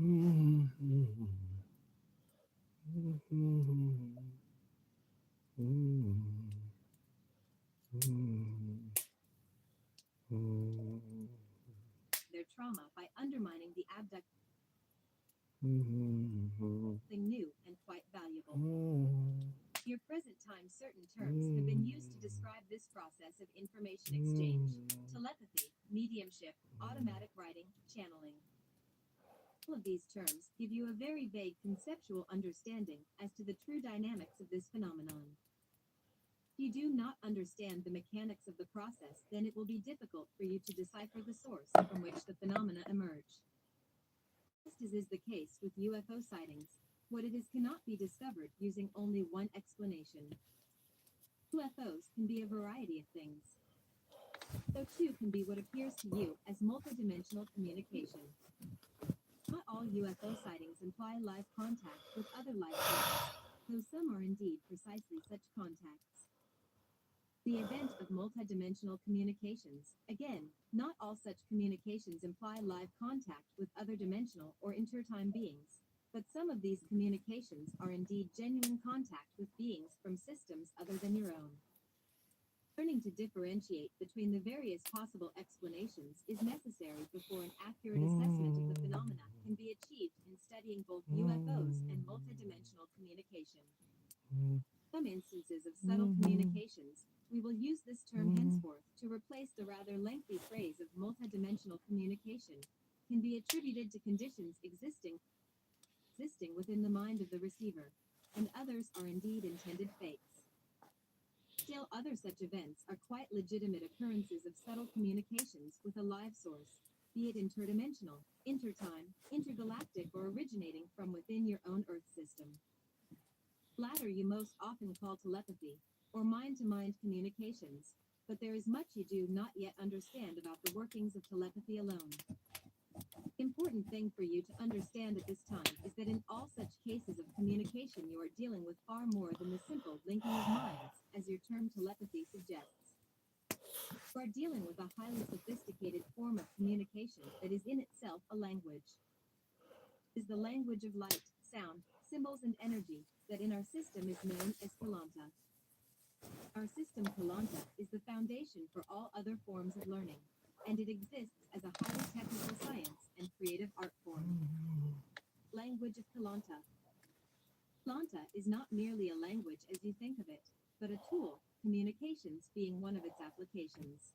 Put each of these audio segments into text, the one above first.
Their trauma by undermining the abducting new and quite valuable. Your present time certain terms have been used to describe this process of information exchange, telepathy, mediumship, automatic writing, channeling. All of these terms give you a very vague conceptual understanding as to the true dynamics of this phenomenon. If you do not understand the mechanics of the process, then it will be difficult for you to decipher the source from which the phenomena emerge. Just as is the case with UFO sightings, what it is cannot be discovered using only one explanation. UFOs can be a variety of things. So too can be what appears to you as multidimensional communication. Not all UFO sightings imply live contact with other life forms, though some are indeed precisely such contacts. The event of multidimensional communications, again, not all such communications imply live contact with other dimensional or intertime beings, but some of these communications are indeed genuine contact with beings from systems other than your own. Learning to differentiate between the various possible explanations is necessary before an accurate assessment of the phenomena can be achieved in studying both UFOs and multidimensional communication. In some instances of subtle communications, we will use this term henceforth to replace the rather lengthy phrase of multidimensional communication, can be attributed to conditions existing within the mind of the receiver, and others are indeed intended fakes. Still other such events are quite legitimate occurrences of subtle communications with a live source, be it interdimensional, intertime, intergalactic, or originating from within your own Earth system. The latter you most often call telepathy, or mind-to-mind communications, but there is much you do not yet understand about the workings of telepathy alone. The important thing for you to understand at this time is that in all such cases of communication you are dealing with far more than the simple linking of minds, as your term telepathy suggests. You are dealing with a highly sophisticated form of communication that is in itself a language. It is the language of light, sound, symbols, and energy that in our system is known as Kalanta. Our system Kalanta is the foundation for all other forms of learning, and it exists as a highly technical science and creative art form. Language of Kalanta. Kalanta is not merely a language as you think of it, but a tool, communications being one of its applications.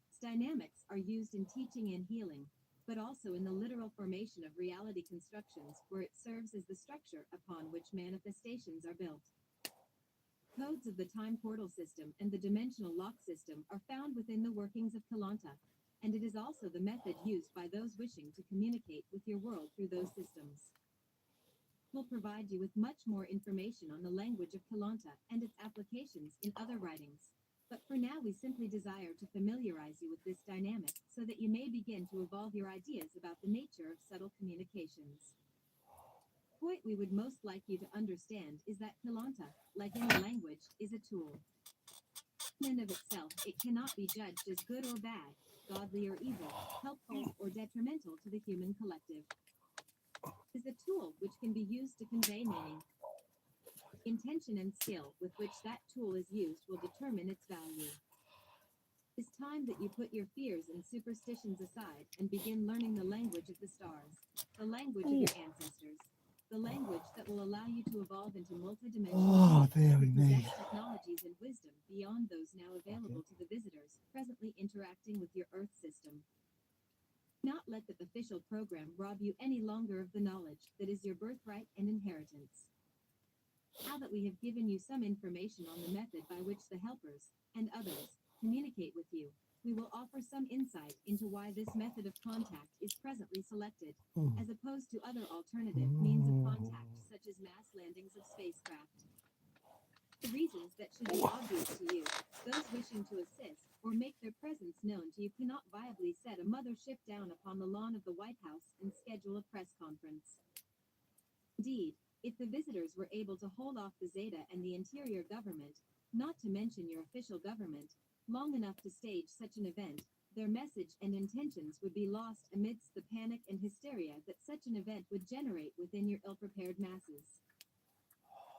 Its dynamics are used in teaching and healing, but also in the literal formation of reality constructions where it serves as the structure upon which manifestations are built. Codes of the time portal system and the dimensional lock system are found within the workings of Kalanta, and it is also the method used by those wishing to communicate with your world through those systems. Will provide you with much more information on the language of Kalanta and its applications in other writings. But for now we simply desire to familiarize you with this dynamic so that you may begin to evolve your ideas about the nature of subtle communications. The point we would most like you to understand is that Kalanta, like any language, is a tool. In and of itself, it cannot be judged as good or bad, godly or evil, helpful or detrimental to the human collective. It is a tool which can be used to convey meaning. Intention and skill with which that tool is used will determine its value. It is time that you put your fears and superstitions aside and begin learning the language of the stars, the language of your ancestors, the language that will allow you to evolve into multidimensional beings who possess technologies and wisdom beyond those now available to the visitors presently interacting with your Earth system. Do not let the official program rob you any longer of the knowledge that is your birthright and inheritance. Now that we have given you some information on the method by which the helpers, and others, communicate with you, we will offer some insight into why this method of contact is presently selected, as opposed to other alternative means of contact such as mass landings of spacecraft. The reasons that should be obvious to you, those wishing to assist or make their presence known to you cannot viably set a mothership down upon the lawn of the White House and schedule a press conference. Indeed, if the visitors were able to hold off the Zeta and the interior government, not to mention your official government, long enough to stage such an event, Their message and intentions would be lost amidst the panic and hysteria that such an event would generate within your ill-prepared masses.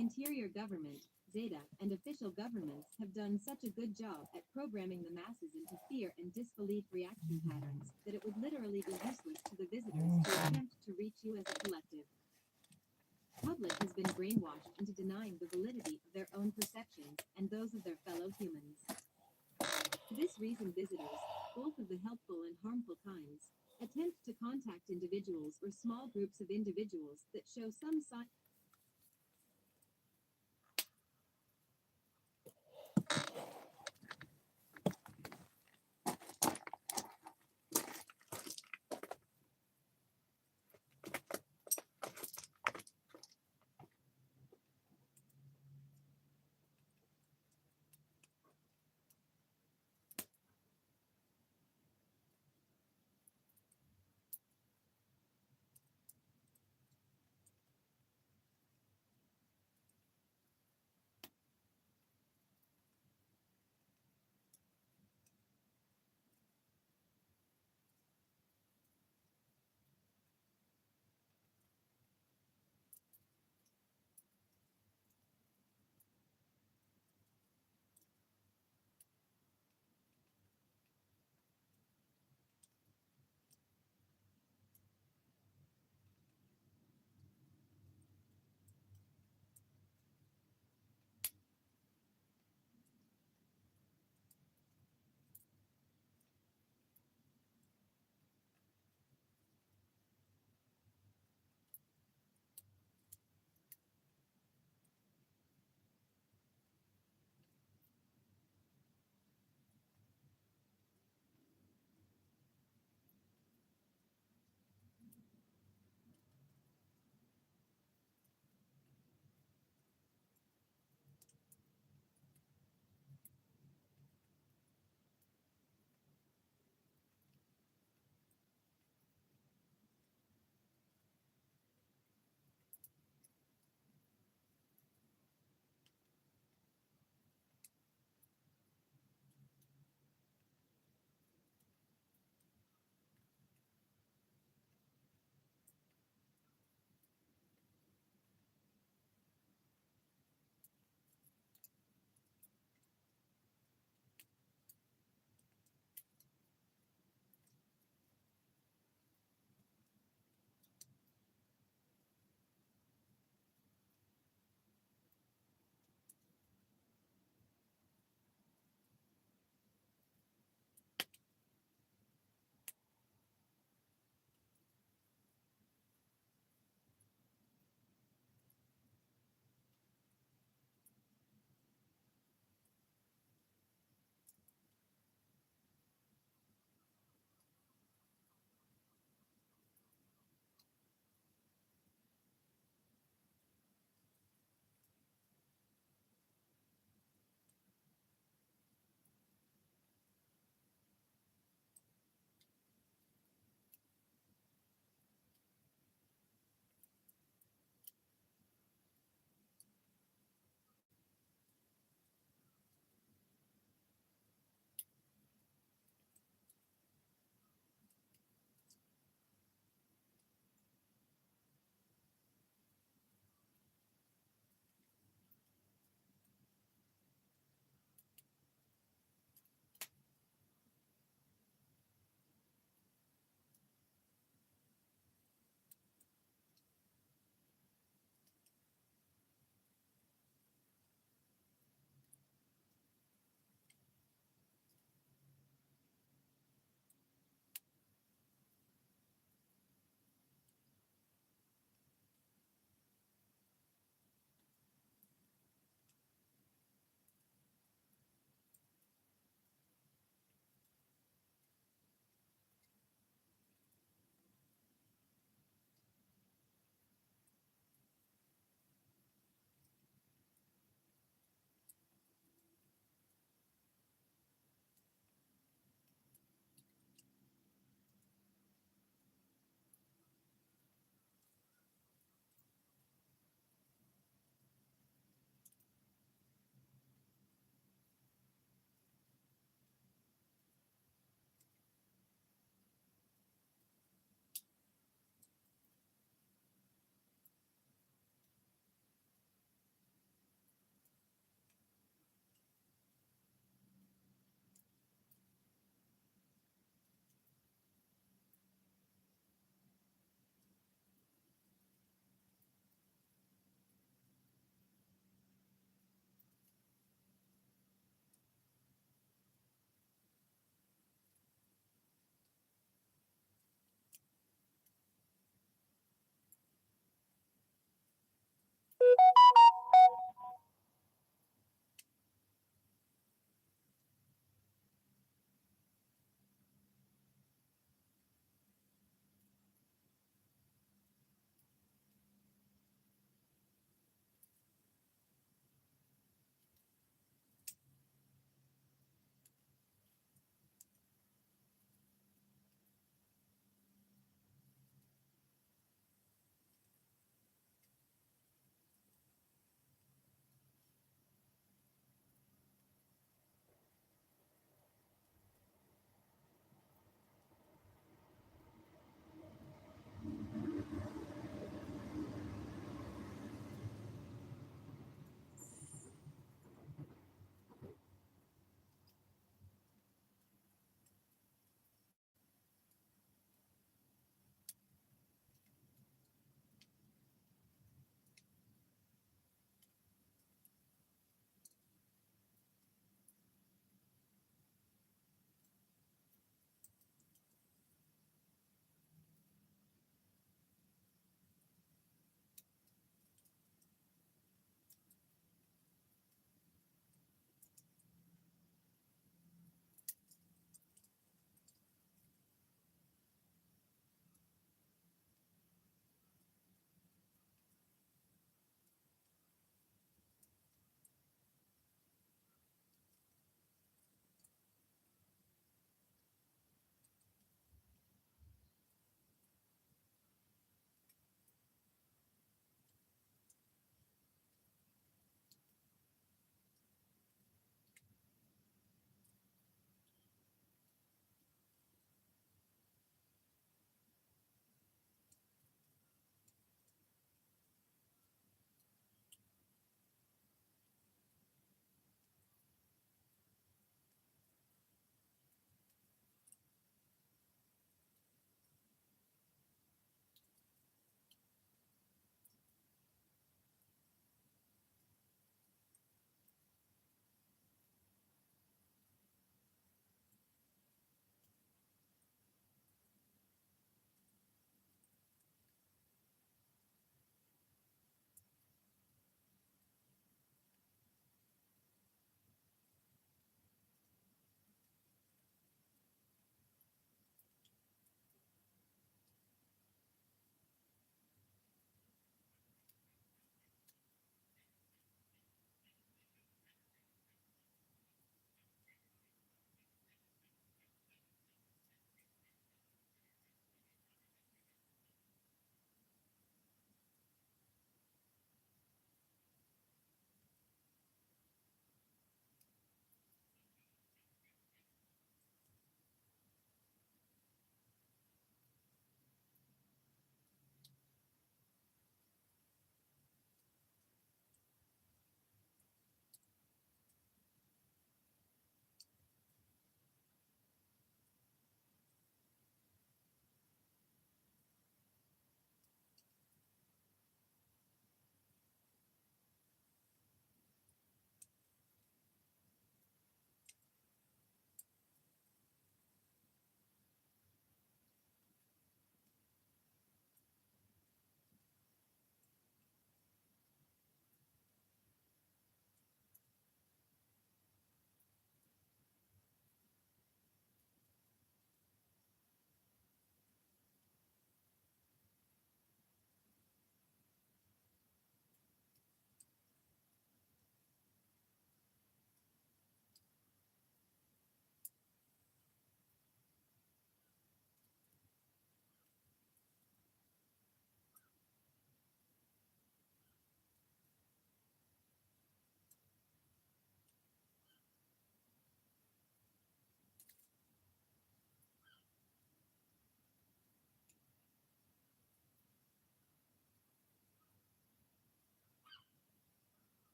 Interior government, Zeta, and official governments have done such a good job at programming the masses into fear and disbelief reaction patterns that it would literally be useless to the visitors to attempt to reach you as a collective. Public has been brainwashed into denying the validity of their own perceptions and those of their fellow humans. For this reason, visitors, both of the helpful and harmful kinds, attempt to contact individuals or small groups of individuals that show some sign.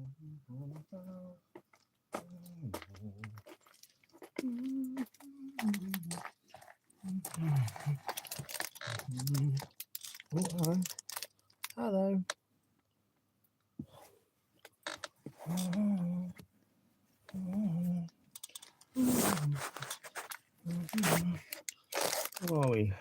Oh, hello. Where are we?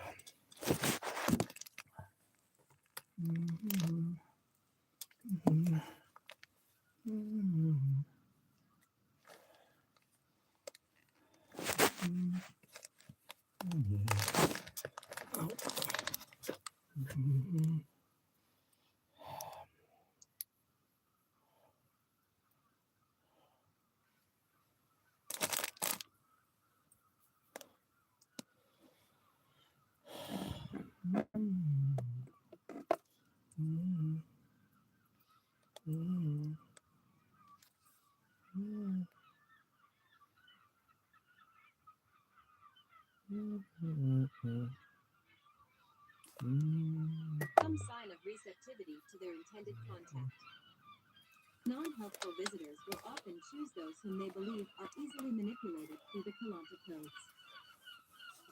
Some sign of receptivity to their intended contact. Non-helpful visitors will often choose those whom they believe are easily manipulated through the Kalanta codes.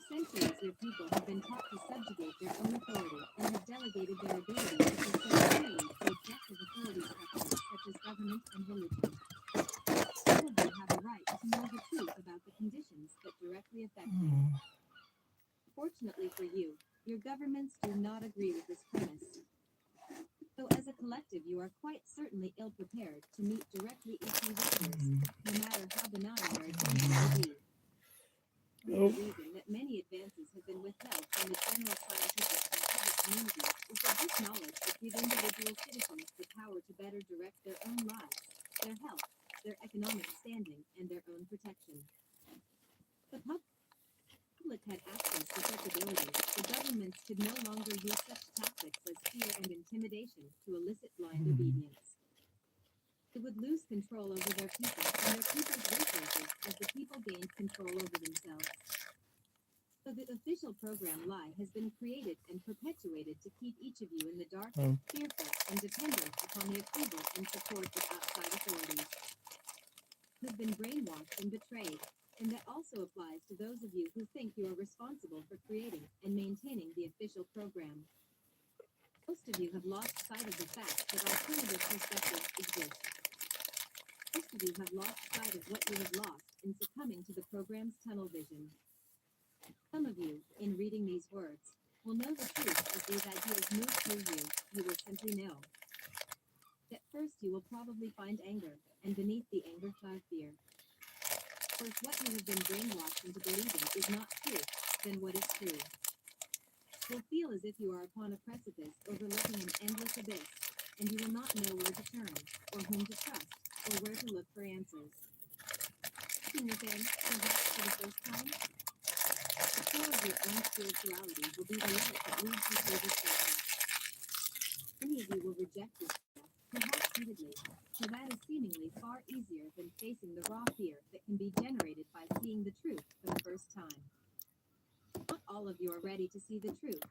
Centuries, their people have been taught to subjugate their own authority and have delegated their ability to fulfill to objective authority structures such as government and religion. All of you have a right to know the truth about the conditions that directly affect you. Fortunately for you, your governments do not agree with this premise. So as a collective, you are quite certainly ill-prepared to meet directly equal visitors, no matter how benign their agenda may be. The reason that many advances have been withheld from the general scientific and public communities is that this knowledge would give individual citizens the power to better direct their own lives, their health, their economic standing, and their own protection. The public had access to such abilities, the governments could no longer use such tactics as fear and intimidation to elicit blind obedience. They would lose control over their people and their people's resources as the people gained control over themselves. So the official program Lie has been created and perpetuated to keep each of you in the dark, fearful, and dependent upon the approval and support of outside authorities. You have been brainwashed and betrayed, and that also applies to those of you who think you are responsible for creating and maintaining the official program. Most of you have lost sight of the fact that alternative perspectives exist. Most of you have lost sight of what you have lost in succumbing to the program's tunnel vision. Some of you, in reading these words, will know the truth as these ideas move through you. You will simply know. At first you will probably find anger, and beneath the anger cloud fear. For if what you have been brainwashed into believing is not true, then what is true? You'll feel as if you are upon a precipice overlooking an endless abyss, and you will not know where to turn, or whom to trust, or where to look for answers. Looking within, perhaps for the first time? The core of your own spirituality will be the light that leads you through this process. Many of you will reject yourself, perhaps repeatedly, for that is seemingly far easier than facing the raw fear that can be generated by seeing the truth for the first time. Not all of you are ready to see the truth.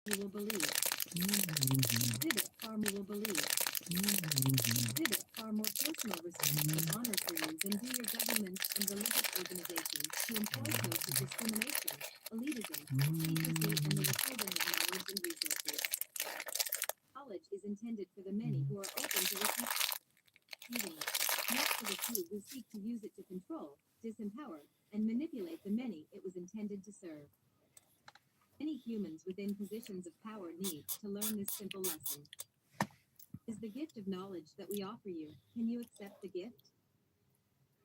You will believe. Exhibit far more will believe. Exhibit far more personal respect and honor for you than do your governments and religious organizations who employ codes of discrimination, elitism, secrecy, and the withholding of knowledge and resources. Knowledge is intended for the many who are open to receiving it, not for the few who seek to use it to control, disempower, and manipulate the many it was intended to serve. Many humans within positions of power need to learn this simple lesson. Is the gift of knowledge that we offer you. Can you accept the gift?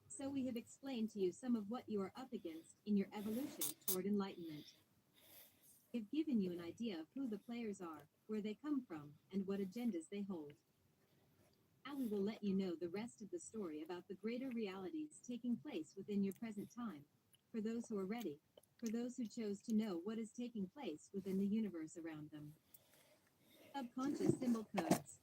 So we have explained to you some of what you are up against in your evolution toward enlightenment. We have given you an idea of who the players are, where they come from, and what agendas they hold. Now we will let you know the rest of the story about the greater realities taking place within your present time, for those who are ready, for those who chose to know what is taking place within the universe around them. Subconscious symbol codes.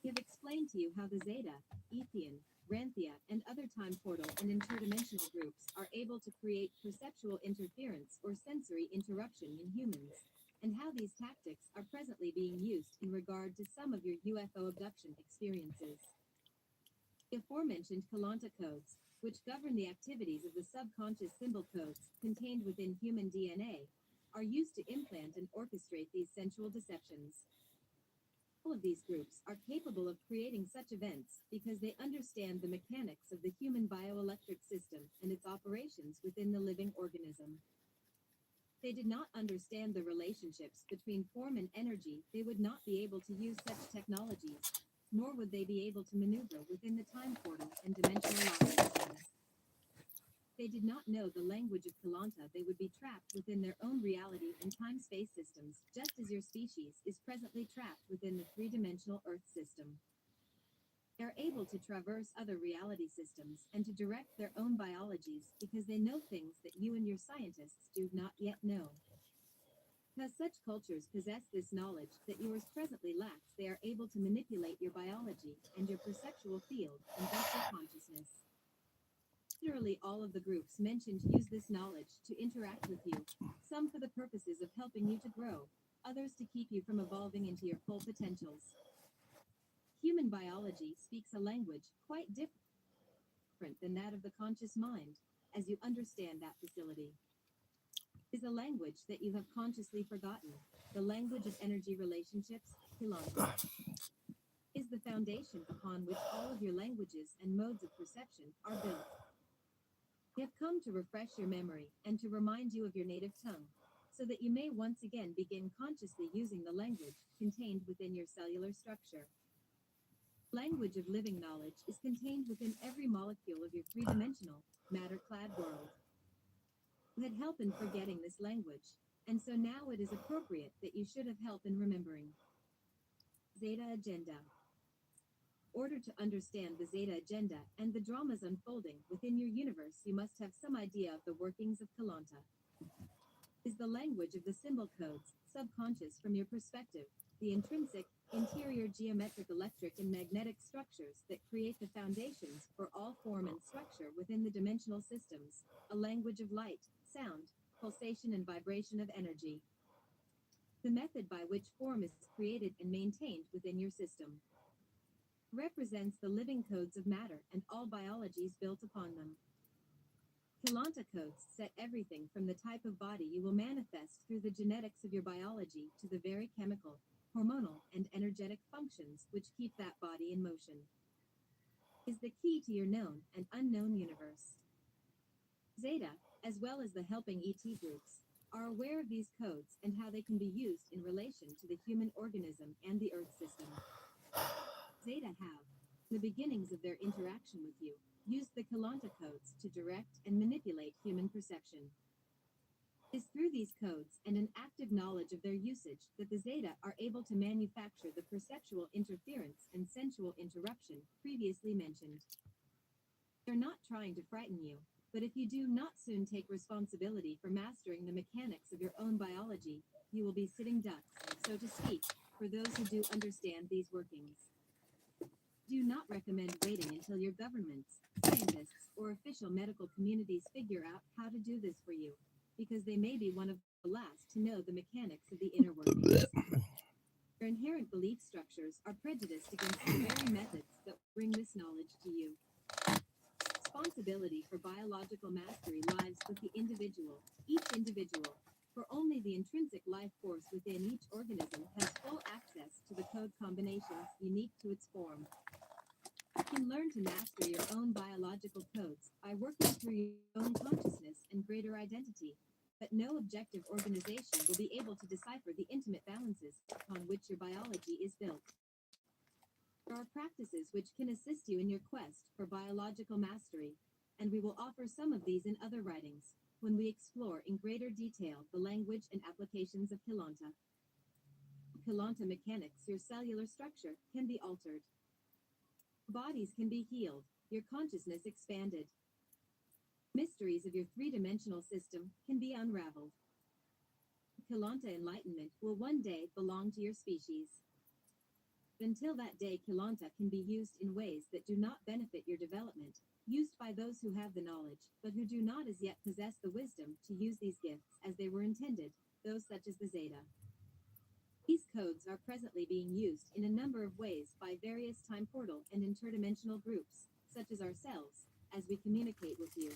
We have explained to you how the Zeta, Ethian, Ranthia, and other time portal and interdimensional groups are able to create perceptual interference or sensory interruption in humans. and how these tactics are presently being used in regard to some of your UFO abduction experiences. The aforementioned Kalanta codes, which govern the activities of the subconscious symbol codes contained within human DNA, are used to implant and orchestrate these sensual deceptions. All of these groups are capable of creating such events because they understand the mechanics of the human bioelectric system and its operations within the living organism. If they did not understand the relationships between form and energy, they would not be able to use such technologies, nor would they be able to maneuver within the time portal and dimensional lock systems. If they did not know the language of Kalanta, they would be trapped within their own reality and time-space systems, just as your species is presently trapped within the three-dimensional Earth system. They are able to traverse other reality systems and to direct their own biologies because they know things that you and your scientists do not yet know. Because such cultures possess this knowledge that yours presently lacks, they are able to manipulate your biology and your perceptual field and thus your consciousness. Literally all of the groups mentioned use this knowledge to interact with you, some for the purposes of helping you to grow, others to keep you from evolving into your full potentials. Human biology speaks a language quite different than that of the conscious mind, as you understand that facility. Is a language that you have consciously forgotten, the language of energy relationships, Kilanta. Is the foundation upon which all of your languages and modes of perception are built. We have come to refresh your memory and to remind you of your native tongue, so that you may once again begin consciously using the language contained within your cellular structure. Language of living knowledge is contained within every molecule of your three-dimensional, matter-clad world. You had help in forgetting this language, and so now it is appropriate that you should have help in remembering. Zeta Agenda. In order to understand the Zeta Agenda and the dramas unfolding within your universe, you must have some idea of the workings of Kalanta. Is the language of the symbol codes, subconscious from your perspective, the intrinsic, interior geometric electric and magnetic structures that create the foundations for all form and structure within the dimensional systems, a language of light, sound, pulsation and vibration of energy. The method by which form is created and maintained within your system represents the living codes of matter and all biologies built upon them. Kalanta codes set everything from the type of body you will manifest through the genetics of your biology to the very chemical, hormonal, and energetic functions which keep that body in motion. Is the key to your known and unknown universe. Zeta, as well as the helping ET groups, are aware of these codes and how they can be used in relation to the human organism and the Earth system. Zeta have, in the beginnings of their interaction with you, used the Kalanta codes to direct and manipulate human perception. It is through these codes and an active knowledge of their usage that the Zeta are able to manufacture the perceptual interference and sensual interruption previously mentioned. They're not trying to frighten you, but if you do not soon take responsibility for mastering the mechanics of your own biology, you will be sitting ducks, so to speak, for those who do understand these workings. Do not recommend waiting until your governments, scientists, or official medical communities figure out how to do this for you, because they may be one of the last to know the mechanics of the inner workings. Your inherent belief structures are prejudiced against the very methods that bring this knowledge to you. Responsibility for biological mastery lies with the individual, each individual, for only the intrinsic life force within each organism has full access to the code combinations unique to its form. You can learn to master your own biological codes by working through your own consciousness and greater identity, but no objective organization will be able to decipher the intimate balances upon which your biology is built. There are practices which can assist you in your quest for biological mastery, and we will offer some of these in other writings, when we explore in greater detail the language and applications of Kalanta. Kalanta mechanics, your cellular structure, can be altered. Bodies can be healed, your consciousness expanded. Mysteries of your three-dimensional system can be unraveled. Kalanta enlightenment will one day belong to your species. Until that day, Kalanta can be used in ways that do not benefit your development, used by those who have the knowledge, but who do not as yet possess the wisdom to use these gifts as they were intended, those such as the Zeta. These codes are presently being used in a number of ways by various time portal and interdimensional groups, such as ourselves, as we communicate with you.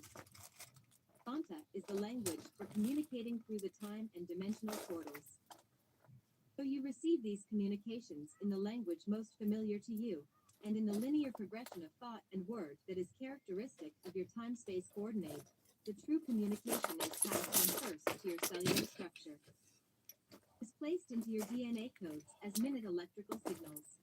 Fanta is the language for communicating through the time and dimensional portals. So you receive these communications in the language most familiar to you, and in the linear progression of thought and word that is characteristic of your time-space coordinate. The true communication is passed on first to your cellular structure. Is placed into your DNA codes as minute electrical signals.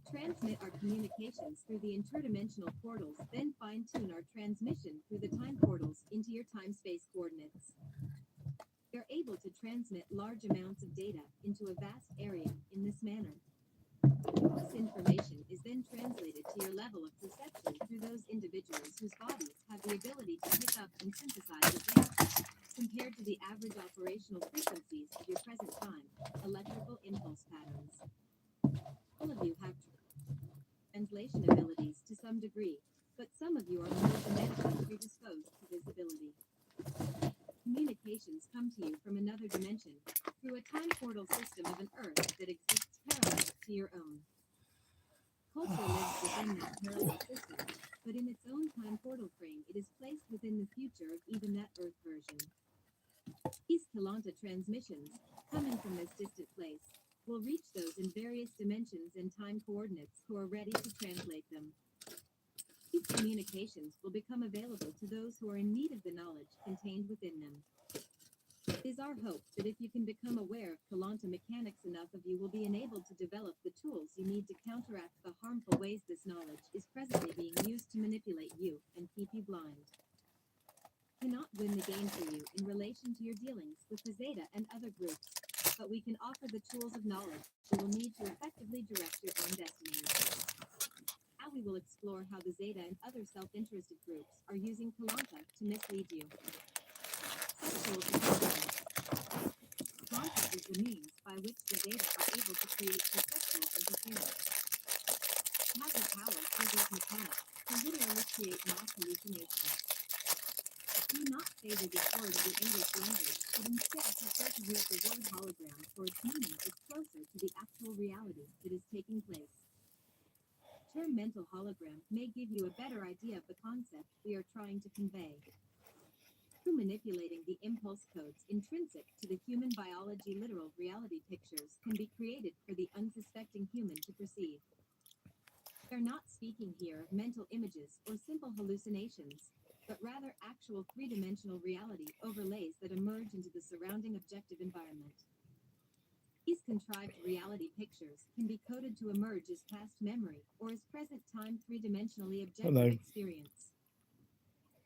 Transmit our communications through the interdimensional portals, then fine-tune our transmission through the time portals into your time-space coordinates. We are able to transmit large amounts of data into a vast area in this manner. This information is then translated to your level of perception through those individuals whose bodies have the ability to pick up and synthesize the data. Compared to the average operational frequencies of your present time, electrical impulse patterns. All of you have translation abilities to some degree, but some of you are more genetically predisposed to visibility. Communications come to you from another dimension, through a time portal system of an Earth that exists parallel to your own. Culture lives within that parallel system, but in its own time portal frame it is placed within the future of even that Earth version. These Kalanta transmissions, coming from this distant place, will reach those in various dimensions and time coordinates who are ready to translate them. These communications will become available to those who are in need of the knowledge contained within them. It is our hope that if you can become aware of Kalanta mechanics, enough of you will be enabled to develop the tools you need to counteract the harmful ways this knowledge is presently being used to manipulate you and keep you blind. Cannot win the game for you in relation to your dealings with the Zeta and other groups, but we can offer the tools of knowledge you will need to effectively direct your own destiny. Now we will explore how the Zeta and other self-interested groups are using Kalanta to mislead you. Sexual intelligence. Kalanta is the means by which the Zeta are able to create perceptual interference. It has the power through these mechanics to literally create mass hallucinations. Do not favor this word of the English language, but instead prefer to use the word hologram, for its meaning is closer to the actual reality that is taking place. The term mental hologram may give you a better idea of the concept we are trying to convey. Through manipulating the impulse codes intrinsic to the human biology, literal reality pictures can be created for the unsuspecting human to perceive. We are not speaking here of mental images or simple hallucinations, but rather actual three-dimensional reality overlays that emerge into the surrounding objective environment. These contrived reality pictures can be coded to emerge as past memory or as present time three-dimensionally objective experience.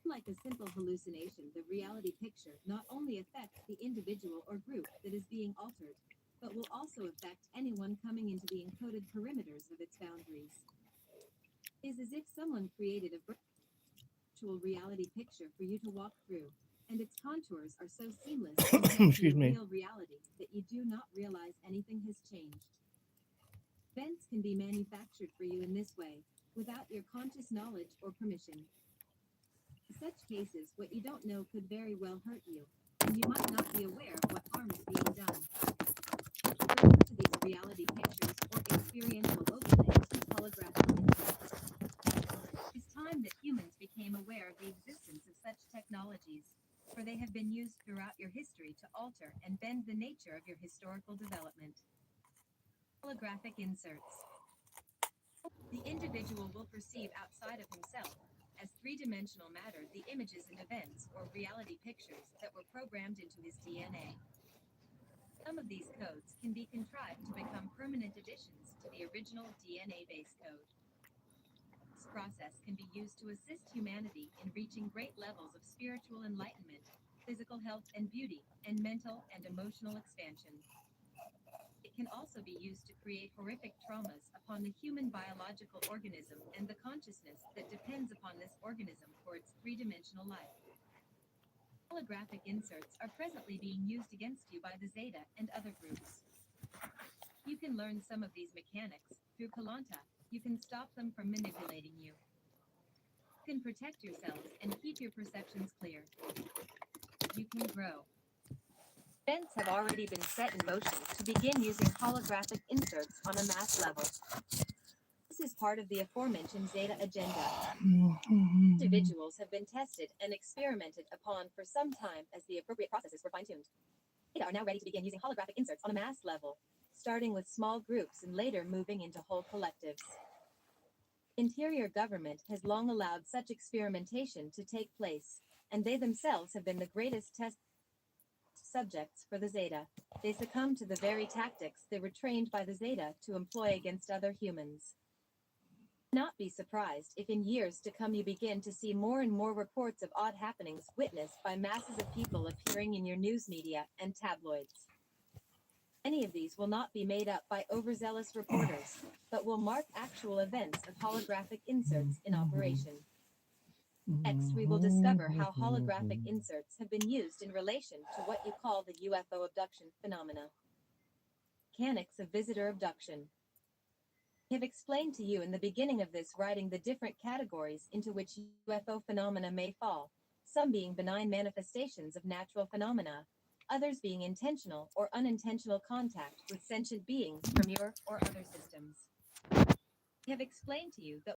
Like a simple hallucination, the reality picture not only affects the individual or group that is being altered, but will also affect anyone coming into the encoded perimeters of its boundaries. It is as if someone created a virtual reality picture for you to walk through, and its contours are so seamless compared to your real reality that you do not realize anything has changed. Events can be manufactured for you in this way, without your conscious knowledge or permission. In such cases, what you don't know could very well hurt you, and you might not be aware of what harm is being done. Refer to these reality pictures or experiential overlays as holographic insights. It is time that humans became aware of the existence of such technologies, for they have been used throughout your history to alter and bend the nature of your historical development. Holographic inserts. The individual will perceive outside of himself, as three-dimensional matter, the images and events or reality pictures that were programmed into his DNA. Some of these codes can be contrived to become permanent additions to the original DNA base code. This process can be used to assist humanity in reaching great levels of spiritual enlightenment, physical health and beauty, and mental and emotional expansion. It can also be used to create horrific traumas upon the human biological organism and the consciousness that depends upon this organism for its three-dimensional life. Holographic inserts are presently being used against you by the Zeta and other groups. You can learn some of these mechanics through Kalanta. You can stop them from manipulating you. You can protect yourselves and keep your perceptions clear. You can grow. Events have already been set in motion to begin using holographic inserts on a mass level. This is part of the aforementioned Zeta agenda. Individuals have been tested and experimented upon for some time as the appropriate processes were fine-tuned. Zeta are now ready to begin using holographic inserts on a mass level, starting with small groups and later moving into whole collectives. Interior government has long allowed such experimentation to take place, and they themselves have been the greatest test subjects for the Zeta. They succumbed to the very tactics they were trained by the Zeta to employ against other humans. Do not be surprised if in years to come you begin to see more and more reports of odd happenings witnessed by masses of people appearing in your news media and tabloids. Many of these will not be made up by overzealous reporters, but will mark actual events of holographic inserts in operation. Next, we will discover how holographic inserts have been used in relation to what you call the UFO abduction phenomena. Mechanics of visitor abduction. I have explained to you in the beginning of this writing the different categories into which UFO phenomena may fall, some being benign manifestations of natural phenomena, others being intentional or unintentional contact with sentient beings from your or other systems. I have explained to you that